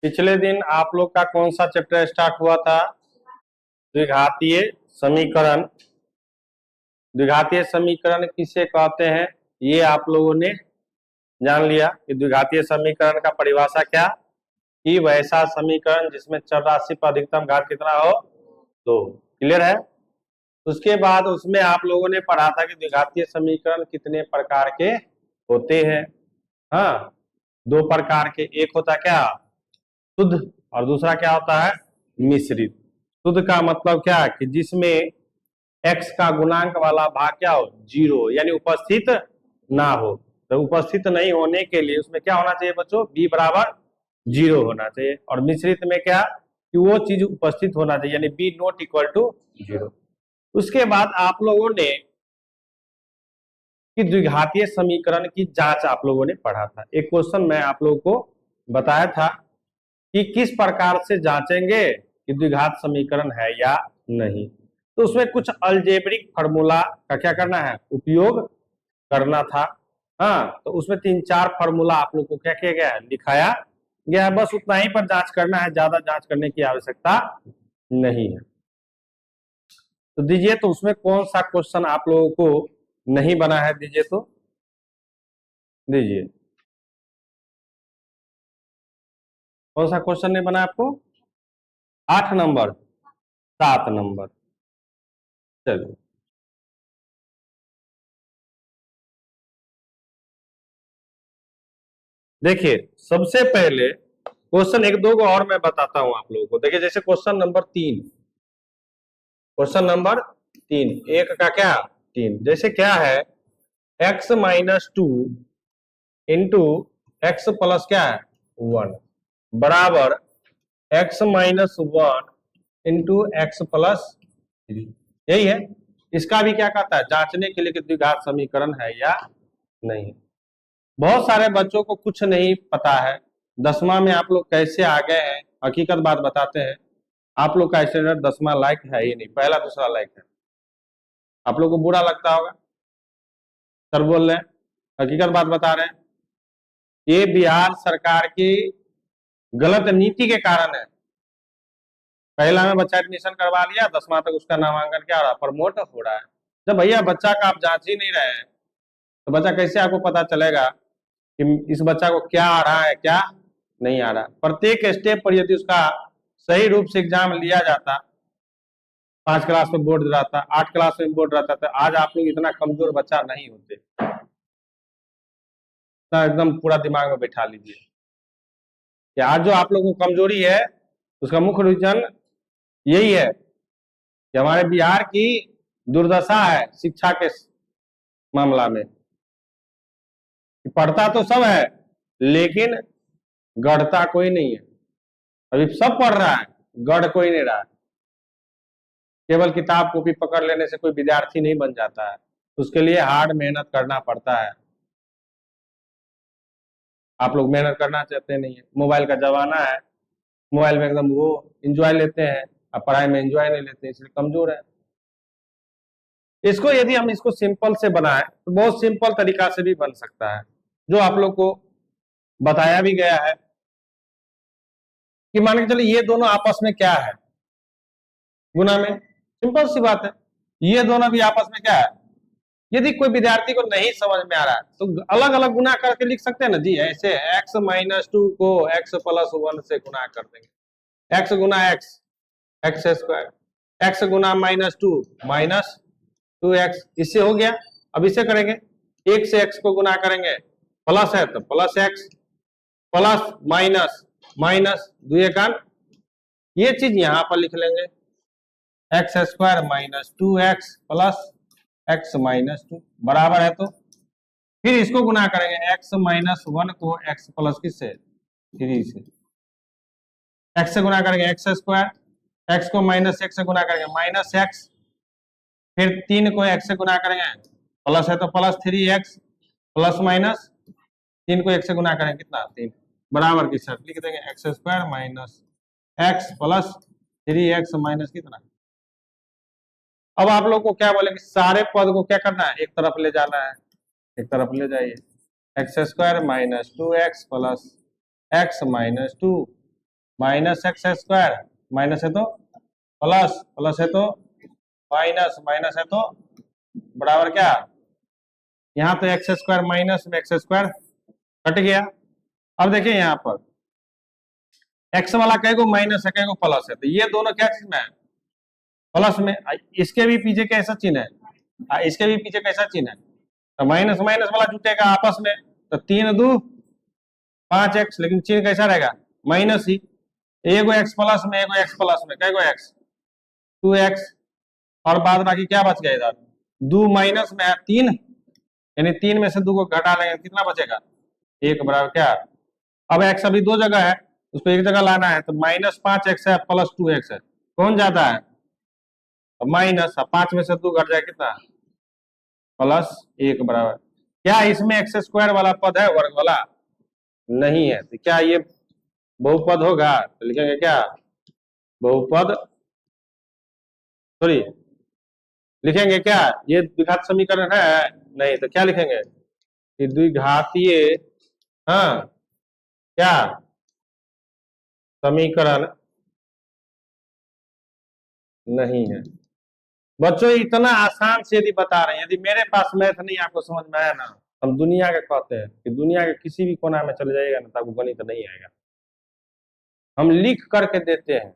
पिछले दिन आप लोग का कौन सा चैप्टर स्टार्ट हुआ था? द्विघातीय समीकरण। द्विघातीय समीकरण किसे कहते हैं ये आप लोगों ने जान लिया कि द्विघातीय समीकरण का परिभाषा क्या कि वैसा समीकरण जिसमें चर राशि पर अधिकतम घात कितना हो, 2। क्लियर है? उसके बाद उसमें आप लोगों ने पढ़ा था कि द्विघातीय समीकरण कितने प्रकार के होते हैं। हाँ, 2 प्रकार के। एक होता क्या, शुद्ध, और दूसरा क्या होता है, मिश्रित। शुद्ध का मतलब क्या है कि जिसमें x का गुणांक वाला भाग क्या हो, 0, यानी उपस्थित ना हो। तो उपस्थित नहीं होने के लिए उसमें क्या होना चाहिए बच्चों, b बराबर 0 होना चाहिए। और मिश्रित में क्या कि वो चीज उपस्थित होना चाहिए, यानी b नॉट इक्वल टू 0। उसके बाद आप लोगों ने कि द्विघातीय समीकरण की जांच आप लोगों ने पढ़ा था। एक क्वेश्चन मैं आप लोगों को बताया था कि किस प्रकार से जांचेंगे कि द्विघात समीकरण है या नहीं। तो उसमें कुछ अलजेब्रिक फार्मूला का क्या करना है, उपयोग करना था। हाँ, तो उसमें 3-4 फार्मूला आप लोग को क्या किया गया है, दिखाया गया है। बस उतना ही पर जांच करना है, ज्यादा जांच करने की आवश्यकता नहीं है। तो दीजिए, तो उसमें कौन सा क्वेश्चन आप लोगों को नहीं बना है, दीजिए तो दीजिए। कौन सा क्वेश्चन नहीं बना आपको? 8 नंबर, 7 नंबर। चलिए, देखिए सबसे पहले क्वेश्चन 1-2 को और मैं बताता हूं आप लोगों को। देखिए, जैसे क्वेश्चन नंबर 3, क्वेश्चन नंबर 3, एक का क्या 3, जैसे क्या है, x minus 2 into x plus क्या है 1 बराबर x minus 1 into x plus 3। यही है। इसका भी क्या कहता है, जांचने के लिए कि द्विघात समीकरण है या नहीं। बहुत सारे बच्चों को कुछ नहीं पता है, 10वां में आप लोग कैसे आ गए हैं। हकीकत बात बताते हैं, आप लोग का स्टैंडर्ड 10वां लायक है ही नहीं, पहला दूसरा लायक है। आप लोग को बुरा लगता होगा, सर बोल रहे हैं, हकीकत बात बता रहे हैं। ये बिहार सरकार की गलत नीति के कारण है। पहला में बच्चा एडमिशन करवा लिया, 10वां तक उसका नामांकन क्या हो रहा है, प्रमोट हो रहा है। जब भैया बच्चा का आप जांच ही नहीं रहे हैं तो बच्चा कैसे आपको पता चलेगा कि इस बच्चा को क्या आ रहा है क्या नहीं आ रहा। प्रत्येक स्टेप पर यदि उसका सही रूप से एग्जाम लिया जाता, 5 क्लास में बोर्ड रहता, 8 क्लास में बोर्ड रहता, तो आज आप लोग इतना कमजोर बच्चा नहीं होते। तो एकदम पूरा दिमाग में बैठा लीजिए कि आज जो आप लोगों को कमजोरी है उसका मुख्य रीजन यही है कि हमारे बिहार की दुर्दशा है शिक्षा के मामला में। पढ़ता तो सब है लेकिन गढ़ता कोई नहीं है। अभी सब पढ़ रहा है, गढ़ कोई नहीं रहा है। केवल किताब कॉपी पकड़ लेने से कोई विद्यार्थी नहीं बन जाता है, उसके लिए हार्ड मेहनत करना पड़ता है। आप लोग मेहनत करना चाहते नहीं है, मोबाइल का जमाना है, मोबाइल में एकदम वो एंजॉय लेते हैं, अब पढ़ाई में एंजॉय नहीं लेते, इसलिए कमजोर है। इसको यदि हम इसको सिंपल से बनाएं तो बहुत सिंपल तरीका से भी बन सकता है, जो आप लोग को बताया भी गया है कि मान के चलिए ये दोनों आपस में क्या है, गुना में। सिंपल सी बात है, ये दोनों भी आपस में क्या है। यदि कोई विद्यार्थी को नहीं समझ में आ रहा है तो अलग अलग गुना करके लिख सकते हैं ना जी। ऐसे x माइनस 2 को x प्लस 1 से गुना कर देंगे, x गुना x, एक्स स्क्वायर, x गुना माइनस 2 माइनस 2x, इससे हो गया। अब इसे करेंगे, 1 से x को गुना करेंगे, प्लस है तो plus x, plus minus minus 2 का, ये चीज यहां पर लिख लेंगे, x square minus 2x plus x minus 2 बराबर है। तो फिर इसको गुना करेंगे, x माइनस 1 को x प्लस किससे 3 से, x से गुना करेंगे एक्स स्क्वायर, x को माइनस 1 से गुना करेंगे माइनस x, फिर 3 को x से गुना करेंगे, प्लस है तो प्लस 3x प्लस माइनस 3 को 1 से गुना करेंगे कितना 3 बराबर की शर्त लिख देंगे, x square minus x plus 3x minus कितना। अब आप लोग को क्या बोलेंगे, सारे पद को क्या करना है, एक तरफ ले जाना है, एक तरफ ले जाइए, x square minus 2x plus x minus 2 minus x square, minus है तो प्लस, प्लस है तो माइनस, माइनस है तो बराबर क्या, यहाँ तो एक्स स्क्वायर माइनस में एक्स स्क्वायर कट गया। अब देखिए यहाँ पर एक्स वाला कई को माइनस है, कई को प्लस है, तो ये दोनों क्या चीज में है, प्लस में। इसके भी पीछे कैसा चिन्ह है, इसके भी पीछे कैसा चिन्ह है, तो माइनस माइनस वाला जुटेगा आपस में, तो 3×2=5x, लेकिन चिन्ह कैसा रहेगा, माइनस ही। एगो एक्स प्लस में, एगो एक्स प्लस में, कई गो एक्स, 2x, और बाद बाकी क्या बच गया इधर, 2 माइनस में है 3, यानी 3 में से 2 को घटा लेंगे, कितना बचेगा, 1 बराबर क्या। अब x अभी दो जगह है, उसको एक जगह लाना है, तो -5x है प्लस 2x है, कौन ज्यादा है, माइनस, 5 में से 2 घट जाए कितना, +1 बराबर। क्या इसमें एक्स स्क्वायर वाला पद है, वर्ग वाला नहीं है, तो क्या ये बहुपद होगा, तो लिखेंगे क्या, बहुपद, सॉरी लिखेंगे क्या, ये द्विघात समीकरण है नहीं, तो क्या लिखेंगे कि द्विघातीय, हाँ क्या समीकरण नहीं है। बच्चों इतना आसान से यदि बता रहे हैं, यदि मेरे पास मैथ नहीं आपको समझ में आया ना, हम दुनिया के कहते हैं कि दुनिया के किसी भी कोना में चले जाइएगा ना, तो आपको गणित नहीं आएगा, हम लिख करके देते हैं।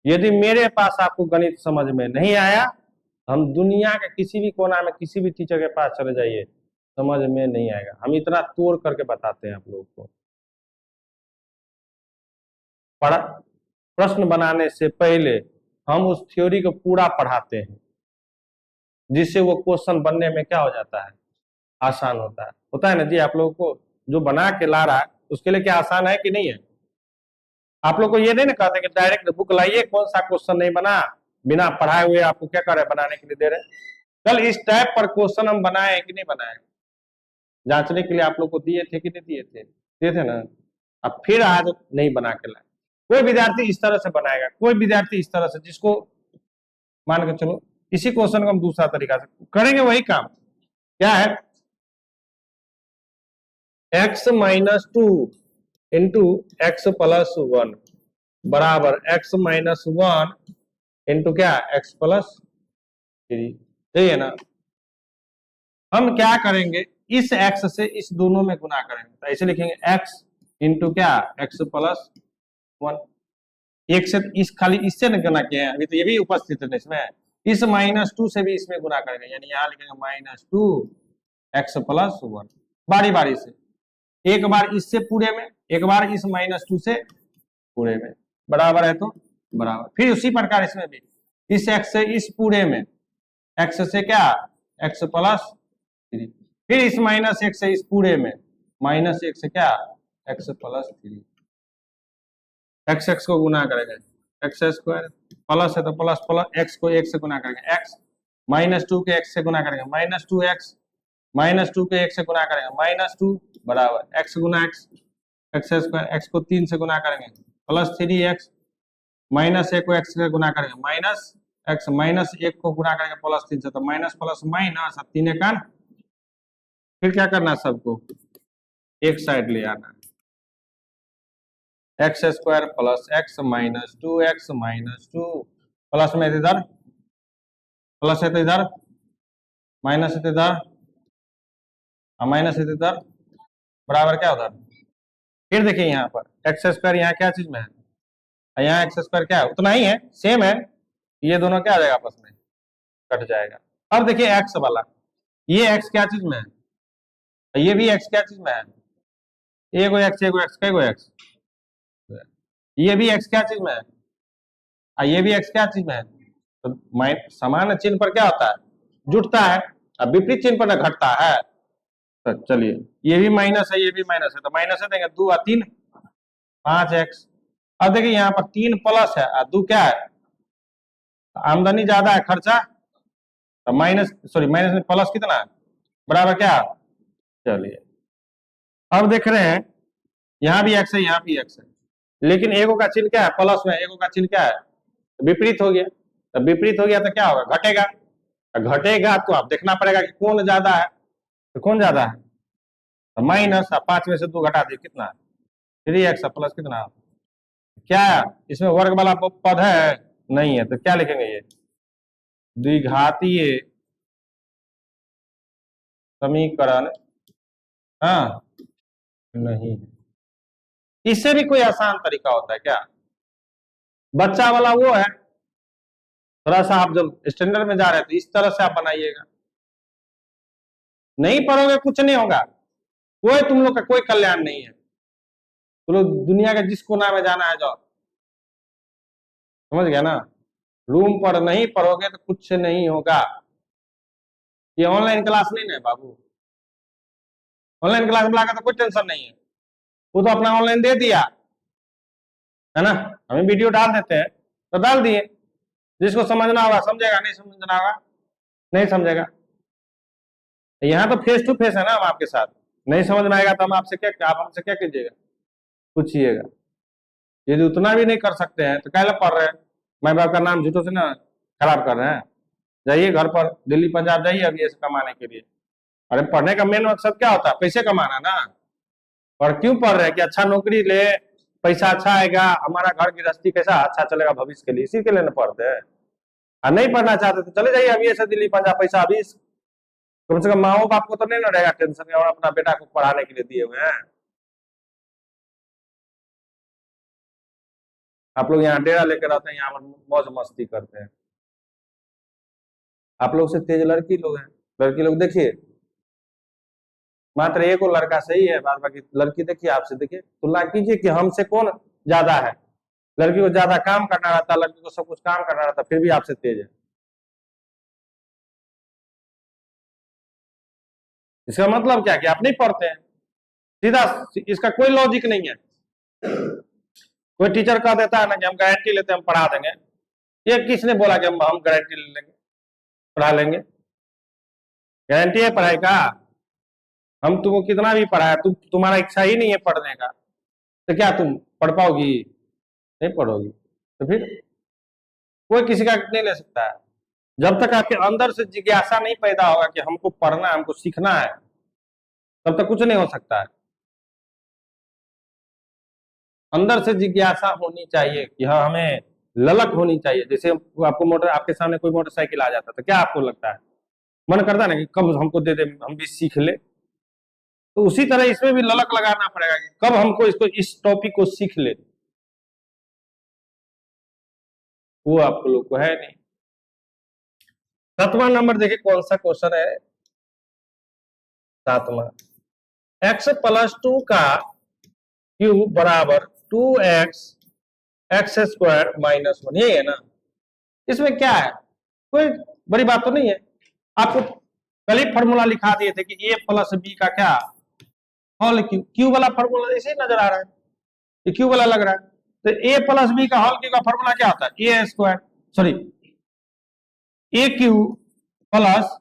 यदि मेरे पास आपको गणित समझ में नहीं आया, हम दुनिया के किसी भी कोना में किसी भी टीचर के पास चले जाइए, समझ में नहीं आएगा, हम इतना तोड़ करके बताते हैं आप लोगों को। प्रश्न बनाने से पहले हम उस थ्योरी को पूरा पढ़ाते हैं, जिससे वो क्वेश्चन बनने में क्या हो जाता है, आसान होता है ना जी। आप लोगों को जो बना के ला रहा है उसके लिए क्या आसान है कि नहीं है, आप लोग को ये नहीं ना कहते कि डायरेक्ट बुक लाइए, कौन सा क्वेश्चन नहीं बना, बिना पढ़ाए हुए आपको क्या कर रहे हैं, बनाने के लिए दे रहे हैं। कल इस टाइप पर क्वेश्चन हम बनाए कि नहीं बनाए, जांचने के लिए आप लोग को दिए थे कि नहीं दिए थे ना। अब फिर आज नहीं बना के लाए, कोई विद्यार्थी इस तरह से बनाएगा, कोई विद्यार्थी इस तरह से, जिसको मान के चलो इसी क्वेश्चन को हम दूसरा तरीका से करेंगे, वही काम क्या है, x-2 इंटू x+1 बराबर x-1 इंटू क्या, x+3, सही है ना। हम क्या करेंगे, इस x से इस दोनों में गुना करेंगे, तो ऐसे लिखेंगे x इंटू क्या, x+1, एक से इस खाली इससे न गुना किया है, अभी तो ये भी उपस्थित है इसमें, इस -2 से भी इसमें गुना करेंगे, यानी यहाँ लिखेंगे -2x+1, बारी बारी से, एक बार इससे पूरे में, एक बार इस -2 से पूरे में, बराबर है तो बराबर। फिर उसी प्रकार इसमें भी इस x से इस पूरे में, x से क्या, x+3, फिर इस -1 से इस पूरे में, -1 से क्या, x+3, x को गुना करेंगे, x² प्लस है तो प्लस प्लस, x को 1 से गुना करेंगे x, -2 के x से गुना करेंगे -2x, -2 के 1 से गुना करेंगे -2 बराबर x गुना x, x², x को 3 से गुना करेंगे +3x, -1 को x से गुना करेंगे -x, -1 को गुना करेंगे +3 से, तो माइनस प्लस माइनस, 3 का, फिर क्या करना है, सबको एक साइड ले आना, x² plus x -2x -2 plus में इधर प्लस है तो इधर माइनस है तो इधर, माइनस है तो इधर, बराबर क्या उधर। फिर देखिए यहाँ पर x², यहाँ क्या चीज में है, यहाँ x² क्या है, उतना ही है, सेम है, ये दोनों क्या आ जाएगा, आपस में कट जाएगा। अब देखिए x वाला, ये x क्या चीज में है, ये भी x क्या चीज में है, एगो x कई गो x, ये भी x क्या चीज में है, ये भी x क्या चीज में है, तो समान चिन्ह पर क्या होता है, जुटता है, अब विपरीत चिन्ह पर ना घटता है। तो चलिए ये भी माइनस है, ये भी माइनस है, तो माइनस है देंगे, 2 और 3 5x। अब देखिए यहाँ पर 3 प्लस है और 2 क्या है, आमदनी ज्यादा है, खर्चा तो माइनस, सॉरी माइनस में प्लस कितना है, बराबर क्या। चलिए अब देख रहे हैं यहाँ भी x है, यहाँ भी x है, लेकिन एगो का चिन्ह क्या है, प्लस में, एगो का चिन्ह क्या है, विपरीत हो गया, तो विपरीत हो गया तो क्या होगा, घटेगा, घटेगा तो आप देखना पड़ेगा कि कौन ज्यादा है, तो कौन ज्यादा है, तो माइनस, 5 में से 2 घटा दिए कितना, 3x प्लस कितना क्या इसमें वर्ग वाला पद है? नहीं है, तो क्या लिखेंगे ये? द्विघातीय समीकरण हाँ नहीं है। इससे भी कोई आसान तरीका होता है क्या? बच्चा वाला वो है, थोड़ा सा आप जब स्टैंडर्ड में जा रहे हैं तो इस तरह से आप बनाइएगा। नहीं पढ़ोगे कुछ नहीं होगा, कोई तुम लोग का कोई कल्याण नहीं है। तुम लोग दुनिया के जिस कोना में जाना है जाओ, समझ गया ना? रूम पर नहीं पढ़ोगे तो कुछ नहीं होगा। ये ऑनलाइन क्लास नहीं है बाबू, ऑनलाइन क्लास में लगा तो कोई टेंशन नहीं है। वो तो अपना ऑनलाइन दे दिया है ना, हमें वीडियो डाल देते हैं तो डाल दिए, जिसको समझना होगा समझेगा, नहीं समझना होगा नहीं समझेगा। यहाँ तो फेस टू फेस है ना हम आपके साथ, नहीं समझ में आएगा तो हम आपसे क्या, आप हमसे क्या कीजिएगा? पूछिएगा। यदि उतना भी नहीं कर सकते हैं तो क्या पढ़ रहे हैं? माँ बाप का नाम झूठों से ना खराब कर रहे हैं। जाइए घर पर, दिल्ली पंजाब जाइए अभी ऐसे कमाने के लिए। अरे पढ़ने का मेन मकसद क्या होता है? पैसे कमाना ना। और क्यों पढ़ रहे हैं? कि अच्छा नौकरी ले, पैसा अच्छा आएगा, हमारा घर गृहस्थी कैसा अच्छा चलेगा भविष्य के लिए, इसी के लिए ना पढ़ते हैं। और नहीं पढ़ना चाहते तो चले जाइए अभी ऐसे दिल्ली पंजाब, पैसा अभी कम से कम माओ बाप को तो नहीं ना रहेगा टेंशन, और अपना बेटा को पढ़ाने के लिए दिए हुए हैं। आप लोग यहाँ डेरा लेकर रहते हैं, यहाँ पर मौज मस्ती करते हैं। आप लोग से तेज लड़की लोग हैं। लड़की लोग देखिए, मात्र एक लड़का सही है, बाद बाकी लड़की देखिए, आपसे देखिए, तुलना कीजिए कि हमसे कौन ज्यादा है। लड़की को ज्यादा काम करना रहता, लड़की को सब कुछ काम करना रहता, फिर भी आपसे तेज है। इसका मतलब क्या कि आप नहीं पढ़ते हैं, सीधा। इसका कोई लॉजिक नहीं है। कोई टीचर कह देता है ना कि हम गारंटी लेते हैं हम पढ़ा देंगे, ये किसने बोला कि हम गारंटी ले लेंगे पढ़ा लेंगे? गारंटी है पढ़ाई का? हम तुमको कितना भी पढ़ाया, तुम्हारा इच्छा ही नहीं है पढ़ने का, तो क्या तुम पढ़ पाओगी? नहीं पढ़ोगी तो फिर कोई किसी का नहीं ले सकता है। जब तक आपके अंदर से जिज्ञासा नहीं पैदा होगा कि हमको पढ़ना है, हमको सीखना है, तब तक कुछ नहीं हो सकता है। अंदर से जिज्ञासा होनी चाहिए कि हाँ, हमें ललक होनी चाहिए। जैसे आपको मोटर, आपके सामने कोई मोटरसाइकिल आ जाता है तो क्या आपको लगता है? मन करता है ना कि कब हमको दे दे, हम भी सीख ले। तो उसी तरह इसमें भी ललक लगाना पड़ेगा कि कब हमको इसको, इस टॉपिक को सीख ले। वो आप लोग को है नहीं। 7वां नंबर देखिए कौन सा क्वेश्चन है। 7वां, x+2 का क्यूब बराबर 2x x² -1, ये है ना। इसमें क्या है, कोई बड़ी बात तो नहीं है। आपको कल ही फॉर्मूला लिखा दिए थे कि a+b का क्या होल क्यू, क्यू वाला फॉर्मूला इसे नजर आ रहा है, ये क्यू वाला लग रहा है। तो a+b का होल क्यू का फॉर्मूला क्या होता है? a², sorry, a³ plus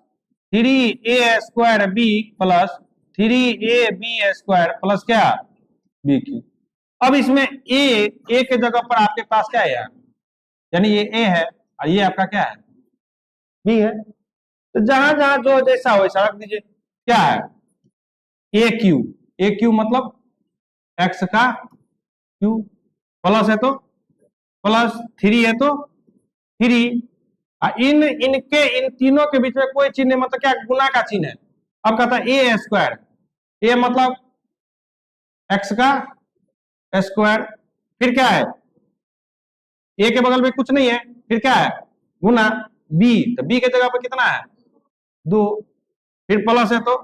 3a² b plus 3ab² plus क्या, bq। अब इसमें ए के जगह पर आपके पास क्या है यार, यानी ये ए है और ये आपका क्या है, बी है। तो जहां जहां जो जैसा हो वैसा रख दीजिए। क्या है? ए क्यू मतलब एक्स का क्यू, प्लस है तो प्लस, 3 है तो 3। इन तीनों के बीच में कोई चिन्ह नहीं, मतलब क्या, गुना का चिन्ह है। अब कहता है a², ए मतलब एक्स का स्क्वायर, फिर क्या है, ए के बगल में कुछ नहीं है, फिर क्या है, गुना बी, तो बी के जगह पर कितना है, 2, फिर प्लस है तो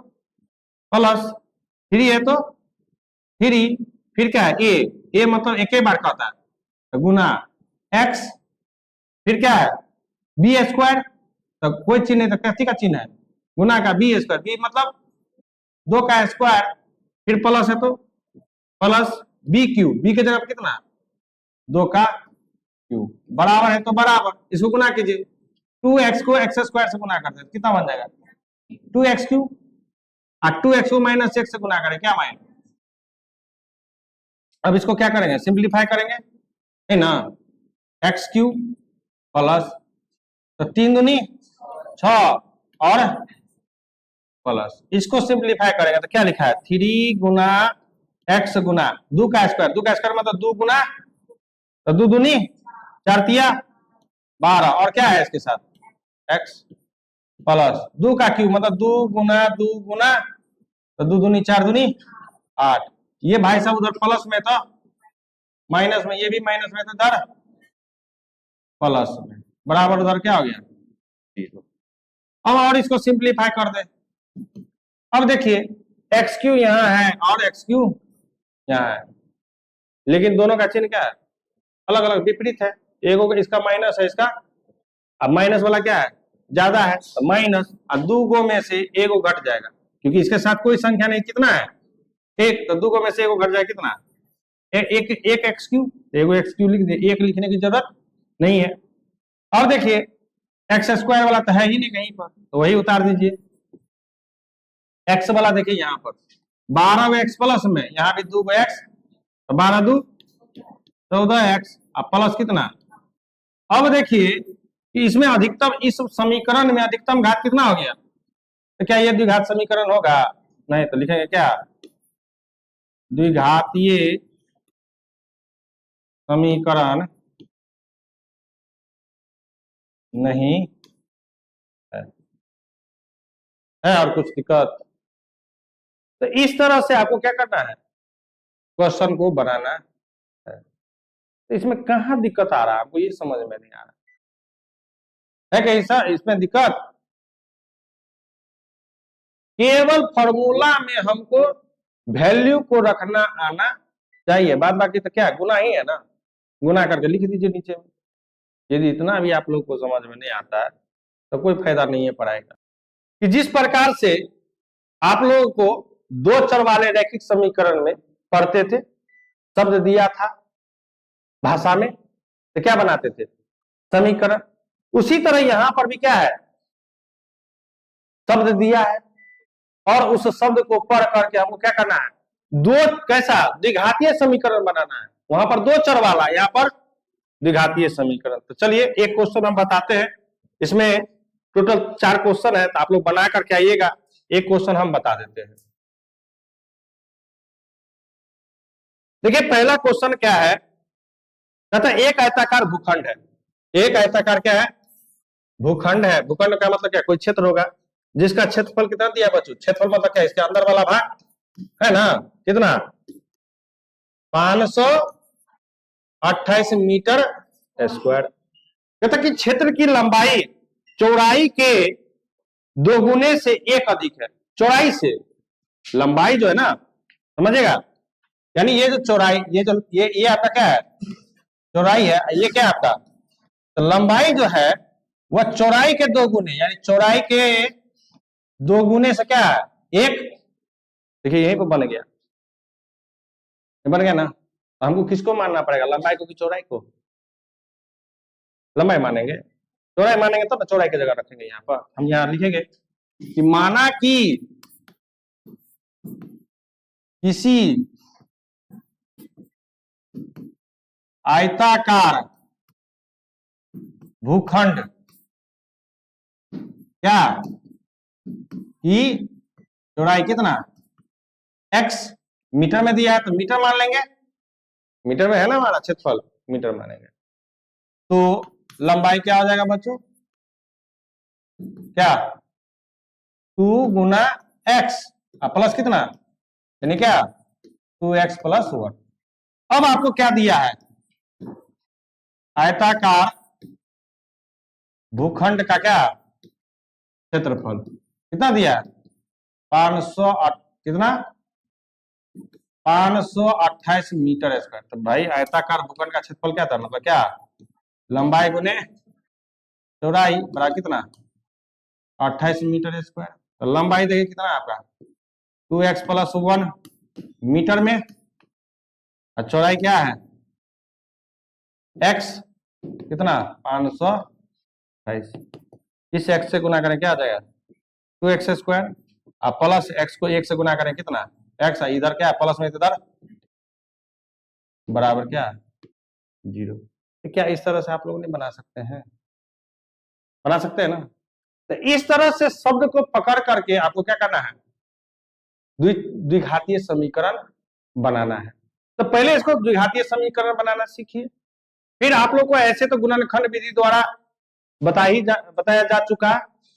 प्लस, 3 है तो 3, फिर क्या है, ए मतलब एक ही बार का होता है, तो गुना एक्स, फिर क्या है, b², तो कोई चिन्ह नहीं, तो कैसी का चिन्ह है, गुना का b², बी मतलब 2 का स्क्वायर, फिर प्लस है तो प्लस bq, बी के जगह पर कितना, 2 का क्यूब, बराबर है तो बराबर, इसको गुना कीजिए, 2x को x² से गुना करते हैं कितना बन जाएगा, 2x3, और 2x को -x से गुना करें क्या माइनस। अब इसको क्या करेंगे, सिंप्लीफाई करेंगे, है ना, x³ प्लस, तो 3 दूनी 6 और प्लस, इसको सिंप्लीफाई करेंगे तो क्या लिखा है, 3 गुना x गुना 2 का स्क्वायर, 2 का स्क्वायर मतलब 2 गुना तो दो दूनी 4 तिया 12 और क्या है इसके साथ x प्लस 2 का क्यूब मतलब 2 गुना तो 2 दूनी 4 दूनी 8। ये भाई साहब उधर प्लस में था माइनस में, ये भी माइनस में था इधर प्लस में, बराबर उधर क्या हो गया 0। अब और इसको सिंप्लीफाई कर दे। अब देखिए एक्स क्यू यहाँ है और एक्स क्यू यहाँ है, लेकिन दोनों का चिन्ह क्या है अलग अलग विपरीत है। एगो इसका माइनस है इसका, अब माइनस वाला क्या है ज्यादा है तो माइनस, और 2 गो में से एगो घट जाएगा क्योंकि इसके साथ कोई संख्या नहीं, कितना है 1, तो 2 गो में से एगो घट जाएगा कितना एक एक्स क्यू, एगो एक्स क्यू लिख दे, एक लिखने की जरूरत नहीं है। और देखिए एक्स स्क्वायर वाला तो है ही नहीं कहीं पर, तो वही उतार दीजिए। एक्स वाला देखिए यहाँ पर 12 एक्स प्लस में, यहाँ भी 2 एक्स तो 12 2 14 एक्स अब प्लस कितना। अब देखिए कि इसमें अधिकतम, इस समीकरण में अधिकतम घात कितना हो गया, तो क्या ये द्विघात समीकरण होगा नहीं, तो लिखेंगे क्या द्विघातीय समीकरण नहीं है और कुछ दिक्कत। तो इस तरह से आपको क्या करना है क्वेश्चन को बनाना है। तो इसमें कहाँ दिक्कत आ रहा है आपको ये समझ में नहीं आ रहा है कि ऐसा इसमें दिक्कत केवल फॉर्मूला में हमको वैल्यू को रखना आना चाहिए, बाद बाकी तो क्या गुना ही है ना, गुना करके लिख दीजिए नीचे में। यदि इतना भी आप लोग को समझ में नहीं आता है तो कोई फायदा नहीं है पढ़ाई का। कि जिस प्रकार से आप लोगों को 2 चर वाले रैखिक समीकरण में पढ़ते थे, शब्द दिया था भाषा में तो क्या बनाते थे समीकरण, उसी तरह यहां पर भी क्या है शब्द दिया है और उस शब्द को पढ़ करके हमको क्या करना है दो कैसा द्विघातीय समीकरण बनाना है। वहां पर 2 चर वाला, यहाँ पर द्विघातीय समीकरण। तो चलिए एक क्वेश्चन हम बताते हैं, इसमें टोटल 4 क्वेश्चन है तो आप लोग बना करके आइएगा, एक क्वेश्चन हम बता देते हैं। देखिए पहला क्वेश्चन क्या है, कहता है एक आयताकार भूखंड है। एक आयताकार क्या है भूखंड है। भूखंड का मतलब क्या कोई क्षेत्र होगा जिसका क्षेत्रफल कितना दिया बच्चों, क्षेत्रफल मतलब क्या इसके अंदर वाला भाग है ना, कितना 528 मीटर स्क्वायर। कहता कि क्षेत्र की लंबाई चौड़ाई के 2 गुने से 1 अधिक है। चौड़ाई से लंबाई जो है ना समझेगा, यानी ये जो चौड़ाई ये आपका क्या है चौड़ाई है, ये क्या है आपका तो लंबाई जो है वह चौड़ाई के 2 गुने, यानी चौड़ाई के 2 गुने से क्या है 1। देखिए यहीं पर बन गया, बन गया ना। तो हमको किसको मानना पड़ेगा लंबाई को कि चौड़ाई को, लंबाई मानेंगे, चौड़ाई मानेंगे तो ना चौड़ाई की जगह रखेंगे। यहाँ पर हम यहाँ लिखेंगे कि माना कि किसी आयताकार भूखंड क्या की चौड़ाई कितना x मीटर में दिया है तो मीटर मान लेंगे, मीटर में है ना हमारा क्षेत्रफल, मीटर मानेंगे। तो लंबाई क्या हो जाएगा बच्चों क्या 2 गुना x प्लस कितना यानी क्या 2x प्लस 1। अब आपको क्या दिया है आयताकार भूखंड का क्या क्षेत्रफल कितना दिया है 528 मीटर स्क्वायर। तो भाई आयताकार भूखंड का क्षेत्रफल क्या था मतलब क्या लंबाई गुने चौड़ाई बड़ा कितना 28 मीटर स्क्वायर। तो लंबाई देखिए कितना है आपका 2x प्लस 1 मीटर में, और चौड़ाई क्या है x कितना 528। इस x से गुना करें क्या आ जाएगा 2x स्क्वायर, और प्लस x को 1 से गुना करें कितना x, इधर क्या है प्लस में इधर बराबर क्या 0। तो क्या इस तरह से आप लोग नहीं बना सकते हैं, बना सकते हैं ना। तो इस तरह से शब्द को पकड़ करके आपको क्या करना है द्विघातीय समीकरण बनाना है। तो पहले इसको द्विघातीय समीकरण बनाना सीखिए, फिर आप लोग को ऐसे तो गुणनखंड विधि द्वारा बताया जा चुका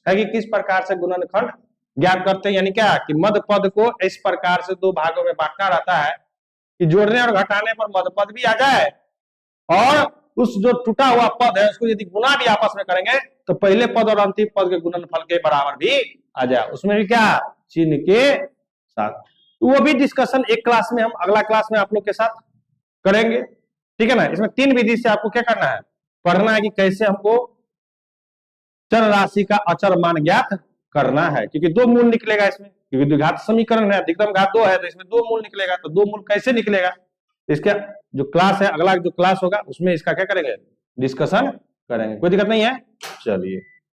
है कि किस प्रकार से गुणनखंड ज्ञात करते हैं, यानी क्या कि मध्य पद को इस प्रकार से दो भागों में बांटना रहता है कि जोड़ने और घटाने पर मध्य पद भी आ जाए, और उस जो टूटा हुआ पद है उसको यदि गुना भी आपस में करेंगे तो पहले पद और अंतिम पद के गुणनफल के बराबर भी आ जाए, उसमें भी क्या चिन्ह के साथ। तो वो भी डिस्कशन एक क्लास में हम अगला क्लास में आप लोग के साथ करेंगे, ठीक है ना। इसमें 3 विधि से आपको क्या करना है, पढ़ना है कि कैसे हमको चर राशि का अचर मान ज्ञात करना है, क्योंकि 2 मूल निकलेगा इसमें, क्योंकि द्विघात समीकरण है, अधिकतम घात 2 है तो इसमें 2 मूल निकलेगा, तो 2 मूल कैसे निकलेगा, इसका जो क्लास है अगला जो क्लास होगा उसमें इसका क्या करेंगे, डिस्कशन करेंगे। कोई दिक्कत नहीं है, चलिए।